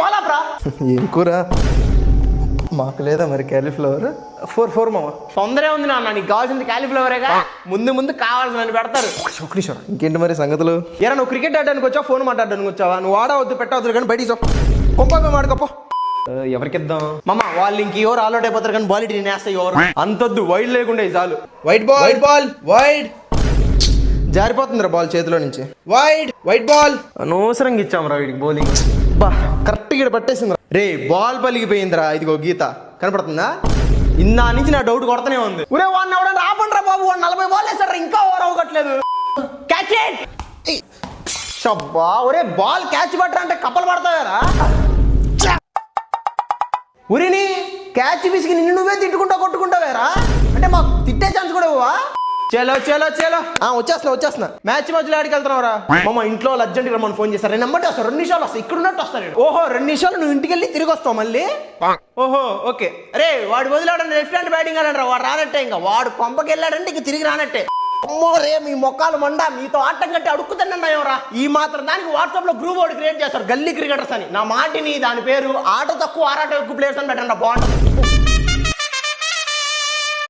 బాలాప్రా ఏం కూర మాకు లేదా మరి క్యాలీఫ్లవర్ 4 మామ. తొందరే ఉంది నాన్న, నీకు కావాల్సింది క్యాలీఫ్లవరేగా. ముందు కావాల్సిన పెడతారు. ఇంకేంటి మరి సంగతులు? ఎరా నువ్వు క్రికెట్ ఆడడానికి వచ్చావు, ఫోన్ మాట్లాడడానికి వచ్చావా? నువ్వు ఆడవద్దు పెట్టవద్దు కానీ బయటికి కొంపగా మాడుకోపో. ఎవరికి ఇద్దాం మామ? వాళ్ళు ఇంక ఎవరు ఆల్అౌట్ అయిపోతారు కానీ బాల్ నేను వేస్తాయి ఎవరు అంతొద్దు. వైడ్ లేకుండా చాలు. వైట్ బాల్ వైడ్ జారిపోతుందిరా బాల్ చేతిలో నుంచి. వైట్ బాల్ అనవసరంగా ఇచ్చాంరా వీడికి బౌలింగ్. బా కరెక్ట్ గా పట్టేసింది రే. బాల్ పలిగిపోయిందిరా. ఇదిగో గీత కనపడుతుందా? ఇందా నుంచి నా డౌట్ కొడతానే ఉంది. ఒరే వాడిని ఎవడన్నా ఆపండ్రా బాబు, వాడు 40 బాల్ వేస్తాడు ఇంకా ఓవర్ అవ్వట్లేదు. Catch it. షబ్బా ఒరే బాల్ క్యాచ్ పట్టరా అంటే కప్పలు పడతావారా? ఉరిని క్యాచ్ విసిగి నిన్ను నువ్వే తిట్టుకుంటా కొట్టుకుంటావేరా? అంటే మాకు తిట్టే ఛాన్స్ కూడా ఇవ్వవా? చలో వచ్చేస్తున్నా. మ్యాచ్ మధ్యలో ఆడికి వెళ్తున్నావురా? మామ ఇంట్లో అర్జెంట్ రమ్మని ఫోన్ చేస్తారు. నేను నమ్మటే వస్తాను, 2 నిమిషాలు వస్తాను. ఇక్కడ ఉన్నట్టు వస్తాను. ఓహో 2 నిమిషాలు నువ్వు ఇంటికి వెళ్ళి తిరిగి వస్తావు మళ్ళీ? ఓహో ఓకే. అరే వాడు వదిలాడంటే లెఫ్ట్ హ్యాండ్ బ్యాటింగ్ ఆడంటారా? వాడు రానట్టే. ఇంకా వాడు పంపకి వెళ్ళాడంటే ఇంక తిరిగి రానట్టే. అమ్మో రే మీ మొక్కలు మండ, మీతో ఆటం కట్టి అడుక్కుతున్నారా? ఈ మాత్రం దానికి వాట్సాప్ లో గ్రూప్ ఒకటి క్రియేట్ చేస్తారు, గల్లీ క్రికెటర్స్ అని. నా మాటిని దాని పేరు ఆట తక్కువ ఆరాట ఎక్కువ ప్లేయర్స్ అని పెట్టండి, బాగుంటుంది.